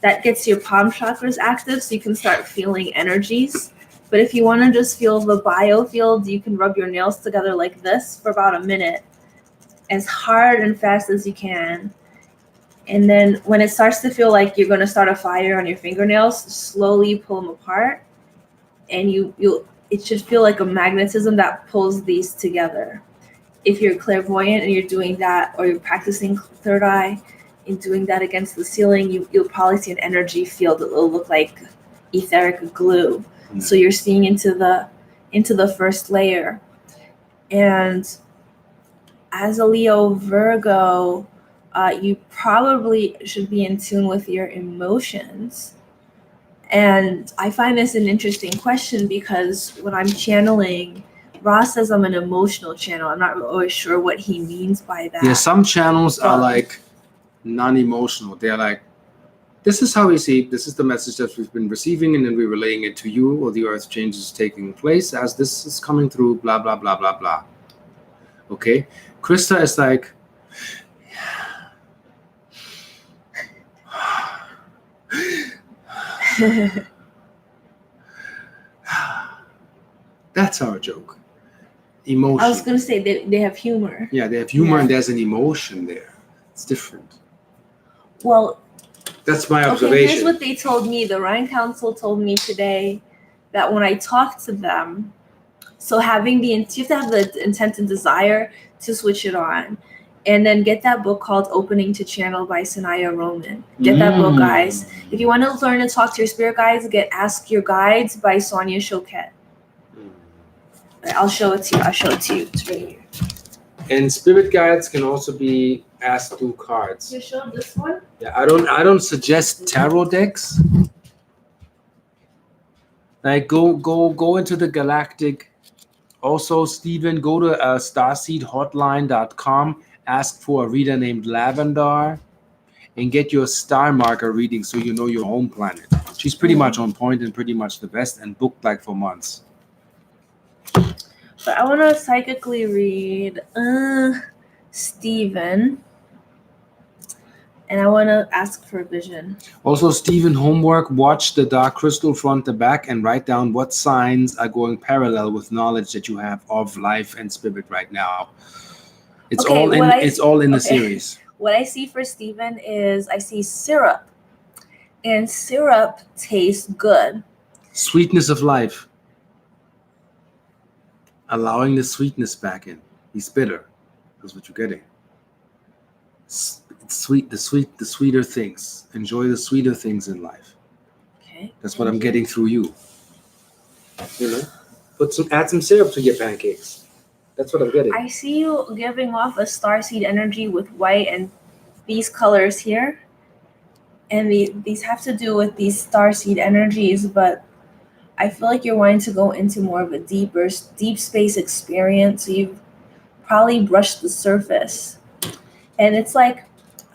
That gets your palm chakras active, so you can start feeling energies. But if you want to just feel the biofield, you can rub your nails together like this for about a minute, as hard and fast as you can. And then when it starts to feel like you're going to start a fire on your fingernails, slowly pull them apart. And it should feel like a magnetism that pulls these together. If you're clairvoyant and you're doing that, or you're practicing third eye and doing that against the ceiling, you'll probably see an energy field that will look like etheric glue. So you're seeing into the first layer. And as a Leo Virgo, you probably should be in tune with your emotions. And I find this an interesting question because when I'm channeling, Ross says I'm an emotional channel. I'm not always sure what he means by that. Yeah, some channels are like non-emotional. They're like, this is how we see it. This is the message that we've been receiving, and then we're relaying it to you, or the earth change is taking place as this is coming through, blah, blah, blah, blah, blah. Okay? Krista is like, that's our joke. Emotion. I was going to say they have humor. Yeah, they have humor, and there's an emotion there. It's different. Well, that's my okay, observation. here's what they told me. The Rhine Council told me today that when I talk to them, so you have to have the intent and desire to switch it on. And then get that book called Opening to Channel by Sanaya Roman. Get that book, guys. If you want to learn to talk to your spirit guides, get Ask Your Guides by Sonia Choquette. I'll show it to you. It's right here. And spirit guides can also be asked through cards. You show this one? Yeah, I don't suggest tarot decks. Like go into the galactic. Also, Stephen, go to starseedhotline.com. Ask for a reader named Lavendar and get your star marker reading so you know your home planet. She's pretty much on point and pretty much the best and booked like for months. But I want to psychically read Stephen. And I want to ask for a vision. Also, Stephen, homework, watch the dark crystal front to back and write down what signs are going parallel with knowledge that you have of life and spirit right now. It's all in the series. What I see for Stephen is I see syrup. And syrup tastes good. Sweetness of life. Allowing the sweetness back in. He's bitter. That's what you're getting. It's sweet, the sweeter things. Enjoy the sweeter things in life. Okay. That's what I'm getting through you. You know? Add some syrup to your pancakes. That's what I'm getting. I see you giving off a starseed energy with white and these colors here. And these have to do with these starseed energies, but I feel like you're wanting to go into more of a deep space experience. So you've probably brushed the surface. And it's like,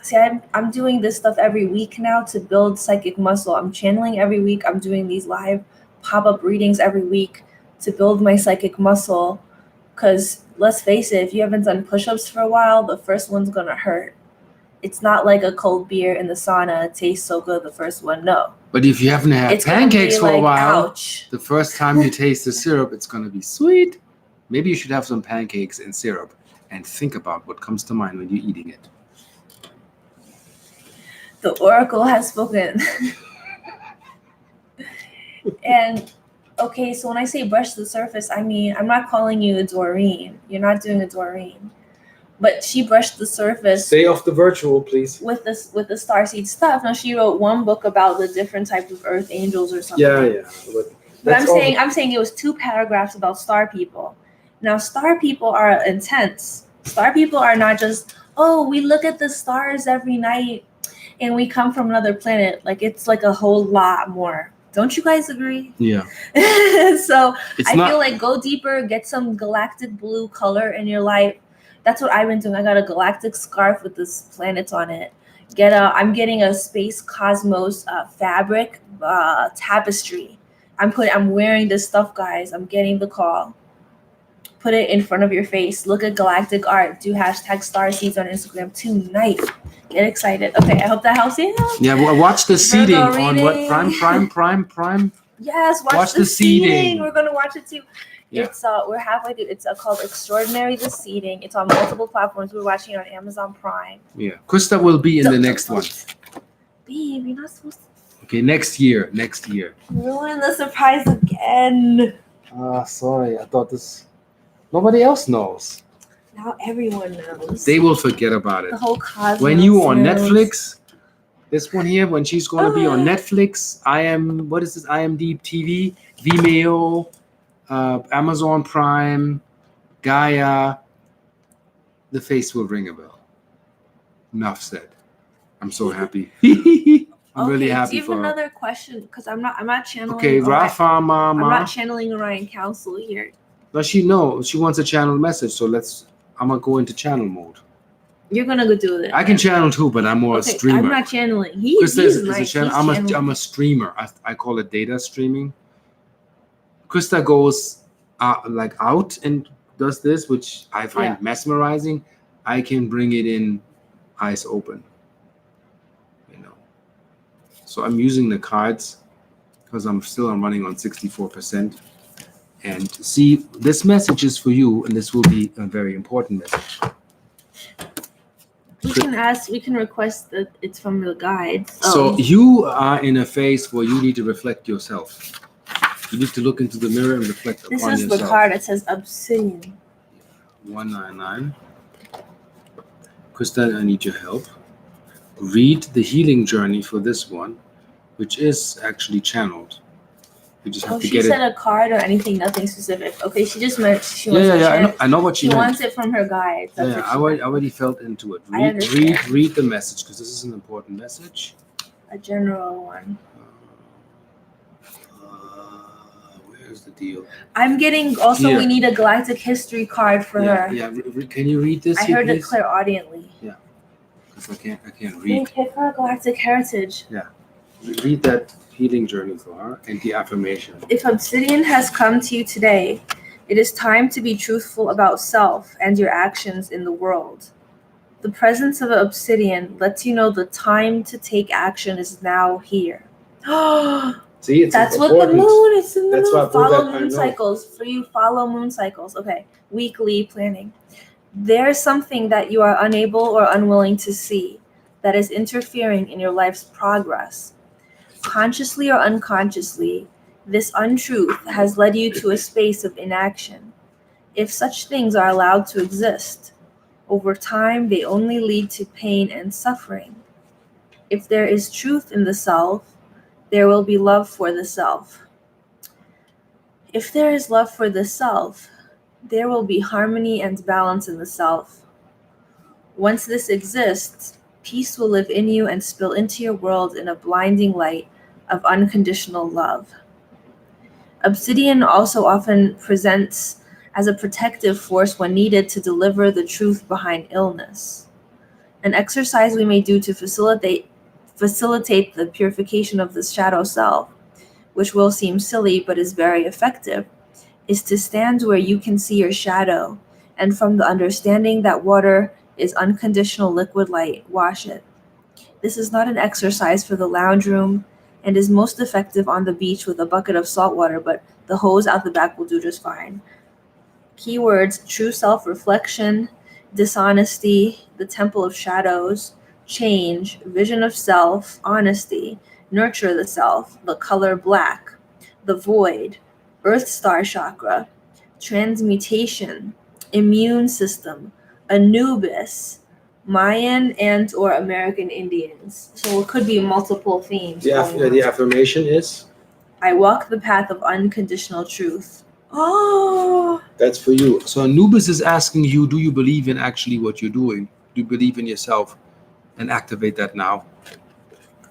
see, I'm doing this stuff every week now to build psychic muscle. I'm channeling every week. I'm doing these live pop-up readings every week to build my psychic muscle. Because let's face it, if you haven't done push-ups for a while, the first one's going to hurt. It's not like a cold beer in the sauna. It tastes so good the first one. No. But if you haven't had It's gonna pancakes be for a like, while, ouch. the first time you taste the syrup, it's going to be sweet. Maybe you should have some pancakes and syrup and think about what comes to mind when you're eating it. The oracle has spoken. And okay, so when I say brush the surface, I mean, I'm not calling you a Doreen. You're not doing a Doreen. But she brushed the surface Stay off the virtual, please. with the starseed stuff. Now she wrote one book about the different types of earth angels or something. Yeah. But I'm saying it was 2 paragraphs about star people. Now star people are intense. Star people are not just, oh, we look at the stars every night and we come from another planet. Like, it's like a whole lot more. Don't you guys agree? Yeah. So It's I not- feel like go deeper, get some galactic blue color in your life. That's what I've been doing. I got a galactic scarf with this planets on it. I'm getting a space cosmos fabric tapestry. I'm wearing this stuff, guys. I'm getting the call. Put it in front of your face. Look at galactic art. Do #starseeds on Instagram tonight. Get excited. Okay, I hope that helps you. Yeah, well, watch the seeding Virgo on what reading. Prime. Yes, Watch the seeding. We're gonna watch it too. Yeah. It's we're halfway through. It's called Extraordinary the Seeding. It's on multiple platforms. We're watching it on Amazon Prime. Yeah, Krista will be in the next one. Babe, you're not supposed to Okay, next year. ruin the surprise again. Sorry, I thought this. Nobody else knows. Now everyone knows. They will forget about it. The whole cosmos. When you on knows. Netflix, this one here, when she's going to be on Netflix, what is this? IMDb TV, Vimeo, Amazon Prime, Gaia, the face will ring a bell. Enough said. I'm so happy. I'm really happy do you for have her. another question? Because I'm not channeling. Okay, Rafa I'm Mama. not channeling Orion Council here. But she wants a channel message, so I'm gonna go into channel mode. You're gonna go do it. I can channel too, but I'm more a streamer. I'm not channeling. Krista He's is nice. a channel. He's I'm a streamer. I call it data streaming. Krista goes out and does this, which I find mesmerizing. I can bring it in eyes open. So I'm using the cards because I'm running on 64%. And see, this message is for you, and this will be a very important message. We can request that it's from the guides. So you are in a phase where you need to reflect yourself. You need to look into the mirror and reflect upon yourself. This is the card that says Obsidian. 199. Krista, I need your help. Read the healing journey for this one, which is actually channelled. You just have to she get said it. a card or anything, nothing specific. Okay, she just meant she wants to share. I know what she meant. wants it from her guides. That's Yeah, what I already felt into it. I understand. Read the message, because this is an important message. A general one. Where's the deal? I'm getting also. Yeah. We need a galactic history card for her. Yeah. Can you read this? I heard it clairaudiently. Yeah. Because I can't read. Give her a galactic heritage. Yeah. Read that healing journey for her and the affirmation. If Obsidian has come to you today, it is time to be truthful about self and your actions in the world. The presence of Obsidian lets you know the time to take action is now here. See, it's That's what important. the moon is in the That's moon. what Follow I moon know. cycles. For you, follow moon cycles. Okay. Weekly planning. There's something that you are unable or unwilling to see that is interfering in your life's progress. Consciously or unconsciously, this untruth has led you to a space of inaction. If such things are allowed to exist, over time they only lead to pain and suffering. If there is truth in the self, there will be love for the self. If there is love for the self, there will be harmony and balance in the self. Once this exists, peace will live in you and spill into your world in a blinding light of unconditional love. Obsidian also often presents as a protective force when needed to deliver the truth behind illness. An exercise we may do to facilitate the purification of the shadow self, which will seem silly but is very effective, is to stand where you can see your shadow, and from the understanding that water is unconditional liquid light, wash it. This is not an exercise for the lounge room and is most effective on the beach with a bucket of salt water, but the hose out the back will do just fine. Keywords: true self-reflection, dishonesty, the temple of shadows, change, vision of self, honesty, nurture the self, the color black, the void, earth star chakra, transmutation, immune system, Anubis, Mayan and or American Indians. So it could be multiple themes. The affirmation is? I walk the path of unconditional truth. Oh, That's for you. So Anubis is asking you, do you believe in actually what you're doing? Do you believe in yourself? And activate that now.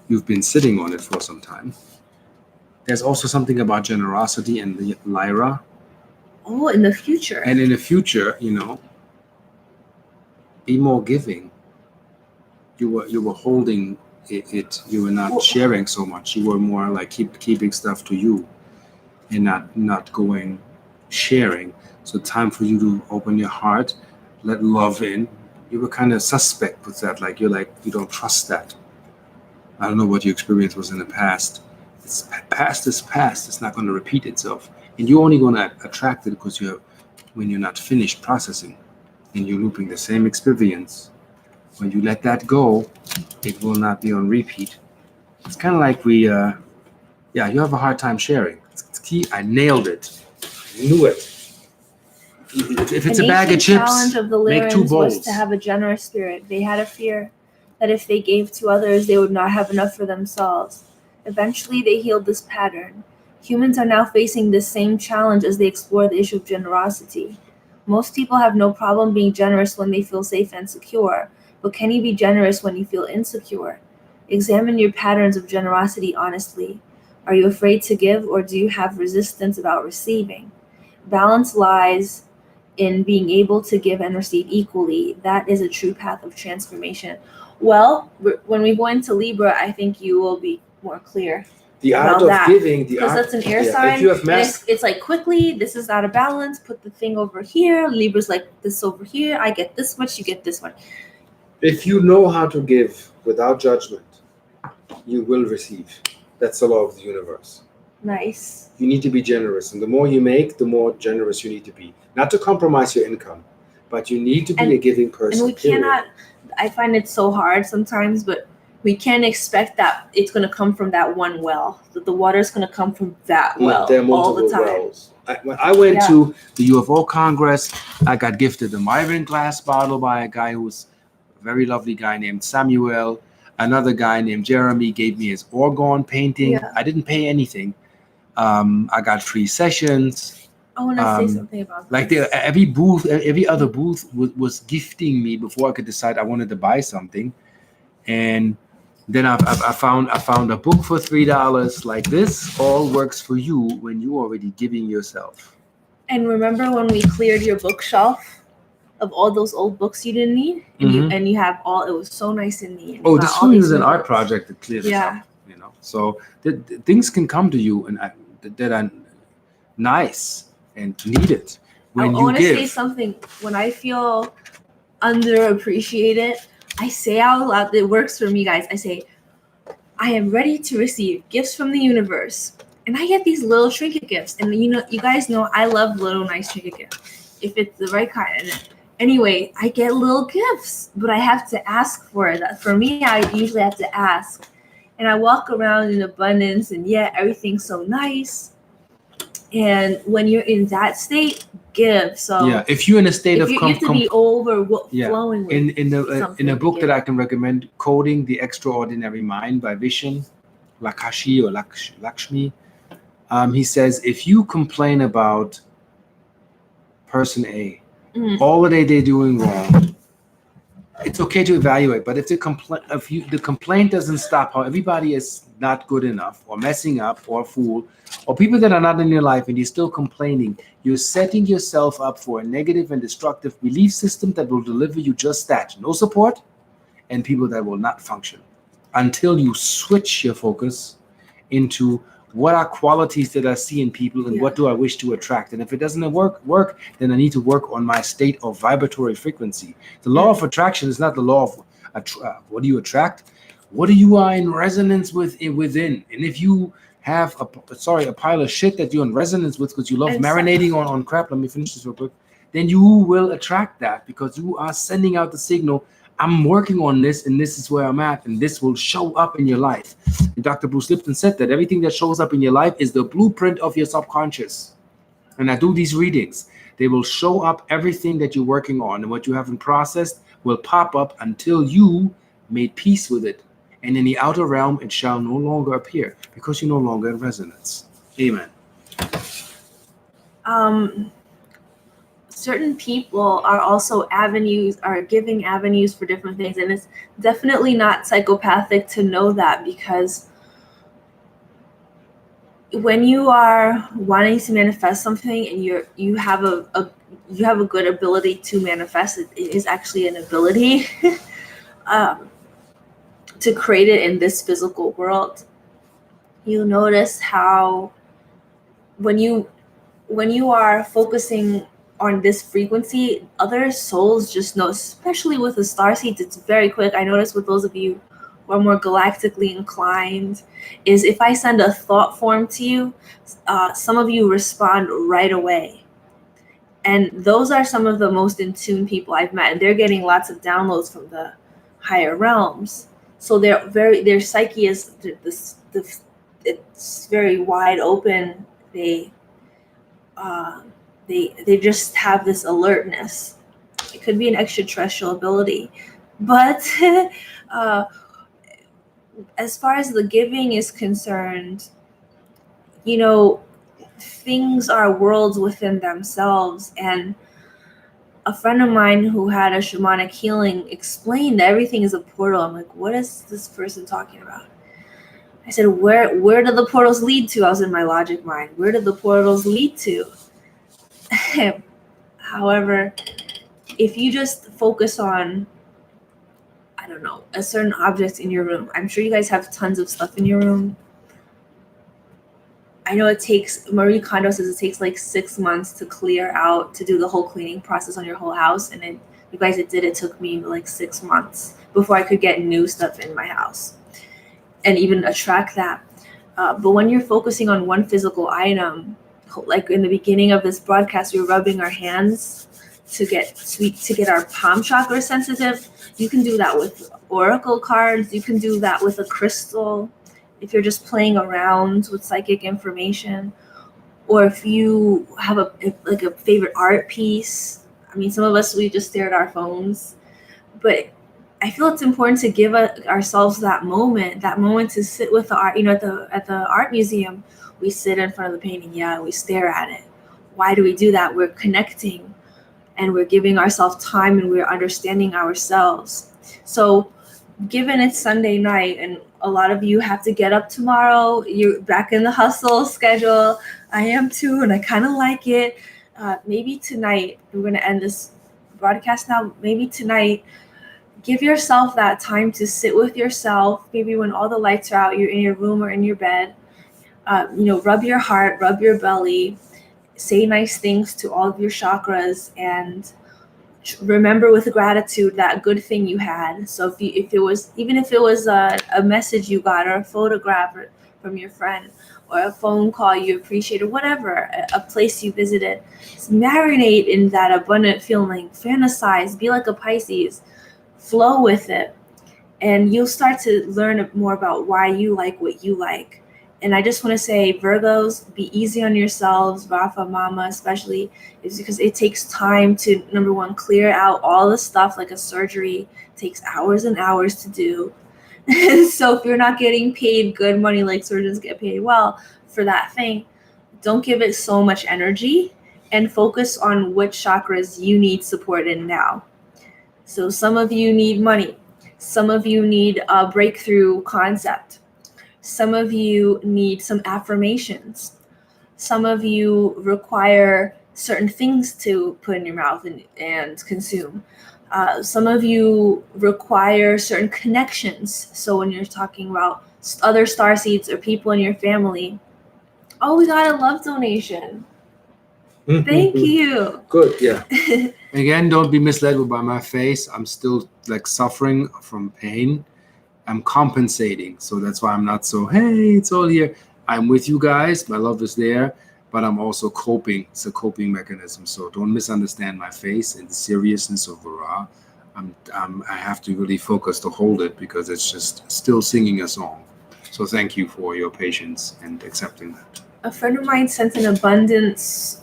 You've been sitting on it for some time. There's also something about generosity and the Lyra. oh, in the future. And in the future, be more giving. You were holding it. You were not sharing so much. You were more like keeping stuff to you, and not going sharing. So time for you to open your heart, let love in. You were kind of suspect with that. Like you don't trust that. I don't know what your experience was in the past. Past is past. It's not going to repeat itself, and you're only going to attract it because when you're not finished processing, and you're looping the same experience. When you let that go, it will not be on repeat. It's kind of like you have a hard time sharing. It's key. I nailed it. I knew it. If it's a bag of chips, challenge of the make 2 Lyrans bowls. was to have a generous spirit. They had a fear that if they gave to others, they would not have enough for themselves. Eventually, they healed this pattern. Humans are now facing this same challenge as they explore the issue of generosity. Most people have no problem being generous when they feel safe and secure, but can you be generous when you feel insecure? Examine your patterns of generosity honestly. Are you afraid to give, or do you have resistance about receiving? Balance lies in being able to give and receive equally. That is a true path of transformation. Well, when we go into Libra, I think you will be more clear. The art About that. of giving, Because that's an air sign. If you have It's like quickly, this is out of balance, put the thing over here. Libra's like this over here. I get this much, you get this much. if you know how to give without judgment, you will receive. That's the law of the universe. Nice. You need to be generous, and the more you make, the more generous you need to be. Not to compromise your income, but you need to be a giving person. And we cannot, I find it so hard sometimes, but we can't expect that it's going to come from that one well, that the water is going to come from that well There are all the multiple time. wells. When I went to the UFO Congress, I got gifted a Myron glass bottle by a guy who's a very lovely guy named Samuel. Another guy named Jeremy gave me his Orgone painting. Yeah. I didn't pay anything. I got free sessions. I want to say something about Like this. every other booth was gifting me before I could decide I wanted to buy something. And then I found a book for $3. Like, this all works for you when you're already giving yourself. And remember when we cleared your bookshelf of all those old books you didn't need, and you have all. It was so nice and neat. Oh, this one was an art project that cleared us up. So things can come to you and that are nice and needed when you give. I want to say something. When I feel underappreciated, I say out loud. It works for me, guys. I say, I am ready to receive gifts from the universe. And I get these little trinket gifts. And you guys know I love little nice trinket gifts. If it's the right kind. Anyway, I get little gifts, but I have to ask for it. For me, I usually have to ask. And I walk around in abundance, and everything's so nice. And when you're in that state, give. So if you're in a state of you have to be overflowing with in a book that I can recommend, Coding the Extraordinary Mind by Vishen Lakshmi or Lakshmi, he says, if you complain about person A, all the day they're doing wrong, it's okay to evaluate, but if the complaint doesn't stop, how everybody is not good enough or messing up or a fool or people that are not in your life and you're still complaining, you're setting yourself up for a negative and destructive belief system that will deliver you just that, no support and people that will not function until you switch your focus into what are qualities that I see in people and what do I wish to attract. And if it doesn't work, then I need to work on my state of vibratory frequency. The law of attraction is not the law of what do you attract, what do you are in resonance with within. And if you have a pile of shit that you're in resonance with because you love marinating on crap, let me finish this real quick, then you will attract that because you are sending out the signal, I'm working on this and this is where I'm at and this will show up in your life. And Dr. Bruce Lipton said that everything that shows up in your life is the blueprint of your subconscious. And I do these readings. They will show up everything that you're working on, and what you haven't processed will pop up until you made peace with it. And in the outer realm, it shall no longer appear because you're no longer in resonance. Amen. Certain people are also giving avenues for different things, and it's definitely not psychopathic to know that, because when you are wanting to manifest something and you have a good ability to manifest it, it is actually an ability to create it in this physical world. You'll notice how when you are focusing on this frequency, other souls just know, especially with the starseeds, it's very quick. I notice with those of you who are more galactically inclined, is if I send a thought form to you, some of you respond right away. And those are some of the most in tune people I've met. And they're getting lots of downloads from the higher realms. So their psyche is it's very wide open. They just have this alertness. It could be an extraterrestrial ability, but as far as the giving is concerned, things are worlds within themselves. And a friend of mine who had a shamanic healing explained that everything is a portal. I'm like, what is this person talking about? I said, where do the portals lead to? I was in my logic mind. Where do the portals lead to? However, if you just focus on, I don't know, a certain object in your room, I'm sure you guys have tons of stuff in your room. I know Marie Kondo says it takes like 6 months to clear out, to do the whole cleaning process on your whole house. And then you guys, it took me like 6 months before I could get new stuff in my house and even attract that. But when you're focusing on one physical item, like in the beginning of this broadcast, we were rubbing our hands to get our palm chakra sensitive. You can do that with oracle cards. You can do that with a crystal. If you're just playing around with psychic information, or if you have a favorite art piece. I mean, some of us, we just stare at our phones, but I feel it's important to give ourselves that moment to sit with the art. At the art museum, we sit in front of the painting, we stare at it. Why do we do that? We're connecting and we're giving ourselves time and we're understanding ourselves. So given it's Sunday night and a lot of you have to get up tomorrow, you're back in the hustle schedule. I am too, and I kind of like it. Maybe tonight, we're going to end this broadcast now. Maybe tonight, give yourself that time to sit with yourself. Maybe when all the lights are out, you're in your room or in your bed. Rub your heart, rub your belly, say nice things to all of your chakras, and remember with gratitude that good thing you had. So if it was a message you got, or a photograph from your friend, or a phone call you appreciated, whatever, a place you visited, just marinate in that abundant feeling, fantasize, be like a Pisces, flow with it, and you'll start to learn more about why you like what you like. And I just want to say, Virgos, be easy on yourselves, Rafa, Mama especially, is because it takes time to, number one, clear out all the stuff. Like a surgery takes hours and hours to do. So if you're not getting paid good money like surgeons get paid well for that thing, don't give it so much energy and focus on what chakras you need support in now. So some of you need money. Some of you need a breakthrough concept. Some of you need some affirmations. Some of you require certain things to put in your mouth and consume. Some of you require certain connections. So when you're talking about other starseeds or people in your family, oh, we got a love donation. Thank you. Good, yeah. Again, don't be misled by my face. I'm still like suffering from pain. I'm compensating. So that's why I'm not so, hey, it's all here. I'm with you guys. My love is there, but I'm also coping. It's a coping mechanism. So don't misunderstand my face and the seriousness of the raw. I have to really focus to hold it because it's just still singing a song. So thank you for your patience and accepting that. A friend of mine sent an abundance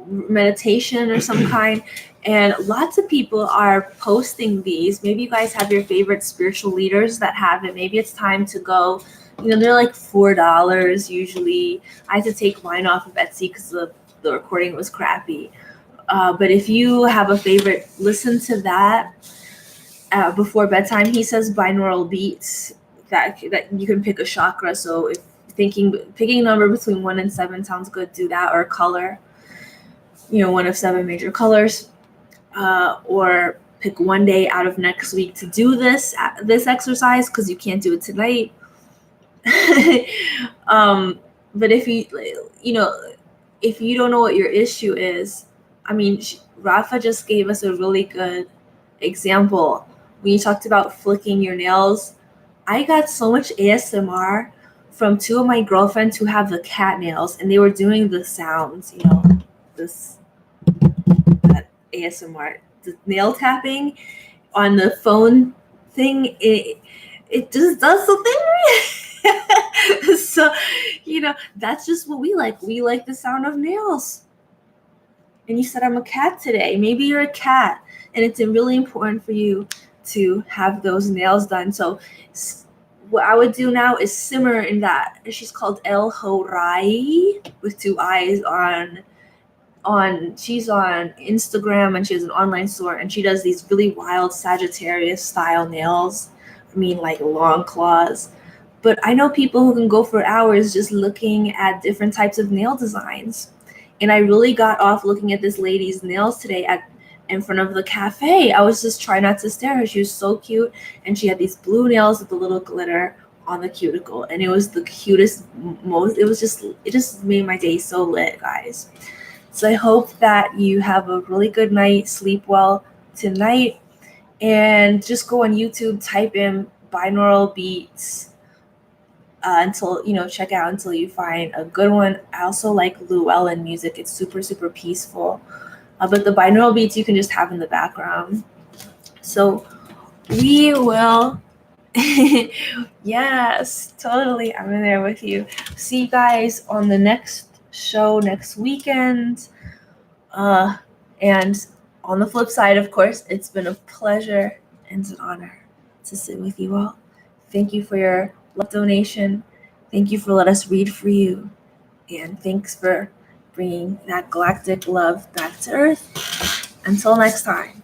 meditation or some kind, and lots of people are posting these. Maybe you guys have your favorite spiritual leaders that have it. Maybe it's time to go. They're like $4 usually. I had to take mine off of Etsy because the recording was crappy. But if you have a favorite, listen to that before bedtime. He says binaural beats that you can pick a chakra. So if picking a number between 1 and 7 sounds good, do that, or color, one of 7 major colors, or pick one day out of next week to do this exercise because you can't do it tonight. But if you don't know what your issue is, Rafa just gave us a really good example when you talked about flicking your nails. I got so much ASMR from 2 of my girlfriends who have the cat nails, and they were doing the sounds, that ASMR, the nail tapping on the phone thing. It just does the thing. So, that's just what we like. We like the sound of nails. And you said I'm a cat today. Maybe you're a cat, and it's really important for you to have those nails done. So what I would do now is simmer in that. She's called El Horai with 2 eyes she's on Instagram, and she has an online store, and she does these really wild Sagittarius style nails. Like long claws. But I know people who can go for hours just looking at different types of nail designs. And I really got off looking at this lady's nails today in front of the cafe. I was just trying not to stare at her. She was so cute, and she had these blue nails with a little glitter on the cuticle, and it was the cutest. It just made my day so lit, guys. So I hope that you have a really good night, sleep well tonight, and just go on YouTube, type in binaural beats check out until you find a good one. I also like Llewellyn music. It's super, super peaceful. But the binaural beats you can just have in the background. So we will, yes, totally. I'm in there with you. See you guys on the next show next weekend. And on the flip side, of course, it's been a pleasure and an honor to sit with you all. Thank you for your love donation. Thank you for letting us read for you. And thanks for bringing that galactic love back to Earth. Until next time.